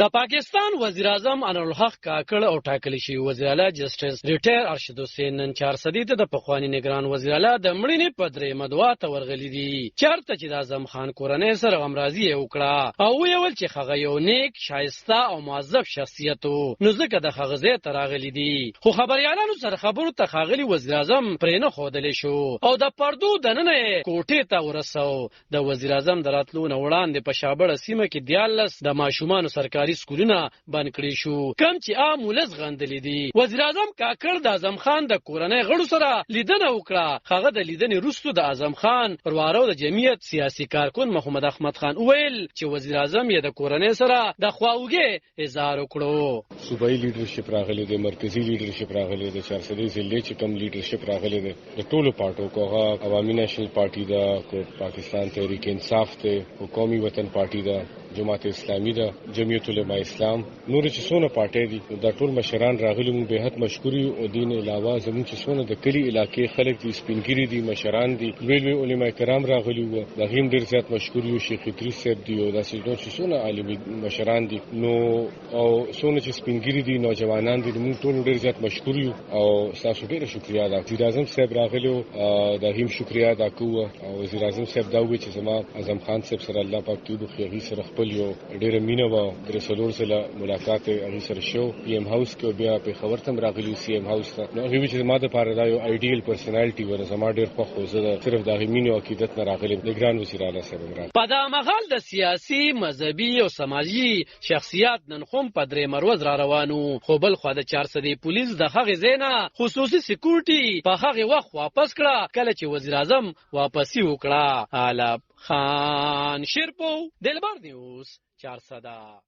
د پاکستان وزیر اعظم انور الحق کاکړ او ټاکل شوی وزیر اعلی جسټس ریټایر ارشد حسین نن 400 ته د پخوانی نگران وزیر اعلی د مړینې په درېمه دعا ته ورغلي دي. چارته چې د اعظم خان کورنۍ سره غمرازي وکړه او ویل چې هغه یو نیک، شایسته او معذب شخصیت و، نو ځکه د هغه ځای ته راغلي دي. خو خبريالانو سره خبرو ته ښاغلي وزیر اعظم پرې نه ښودلی شو او د پردو دننه کوټې ته ورسو. د وزیر اعظم د راتلو نه وړاندې په شابړه سیمه کې 14 د ماشومانو سرکاري سکولونه بند کړي شو، کم چې عام ولس غندلي دي. وزیر اعظم کاکړ د اعظم خان د کورنۍ غړو سره لیدنه وکړه. هغه د لیدنې وروسته د اعظم خان پروارو د جمعیت سیاسي کارکون محمد احمد خان وویل چې وزیر اعظم یې د کورنۍ سره د خواوږۍ اظهار وکړو. صوبایي لیډرشپ راغلی دی، مرکزی لیډرشپ راغلی دی، 400 ضلع چې کوم لیډرشپ راغلی دی د ټولو پارټو کو، هغه عوامي نېشنل پارټي دا، کو پاکستان تحریک انصاف ته، کو قومي وطن پارټي دا، جماعت اسلامي دا، جمعیت علماء اسلام، نور چې څونه پارټي دي دا ټول مشران راغلي. مونږ به حت مشکوري او دین علاوه زموږ چې څونه د کلی علاقې خلک دي، سپینګری دي، مشران دي، لوی علماء کرام راغلي وو. دا هم ډیر زیات مشکوري او شیخ ادریس صاحب دی او داسې نور چې څونه عالمي مشران دي نو او څونه چې سپینګری دي، نوجوانان دي، موږ ټول ډیر زیات مشکوري او تاسو ډیر شکریا ادا کوم. وزیر اعظم صاحب راغلو دا هم شکریا ادا کوم او وزیر اعظم صاحب دا وی چې زما اعظم خان صاحب سره الله پاک توبه خیری سره خپل یو ډیر مینه و در سلور سره ملاقات هغه سره شو پی ام هاوس کې بیا په خبر تم راغلی سی ام هاوس ته. نو هغه چې زما د پاره دا یو ایډیل پرسنالټي و، زما ډیر خو زه صرف د مینه او عقیدت نه راغلی نگران وزیر اعلی صاحب راغلی. په دا مهال د سیاسي، مذهبي او سماجی شخصیت نن خو په درې مروز را روانو، خو بل خو د 400 پولیس د هغه زینا خصوصي سکیورټي په هغه وخت واپس کړه کله چې وزیر اعظم واپسی وکړه. علب خان شیرپو، دلبر نیوز 400.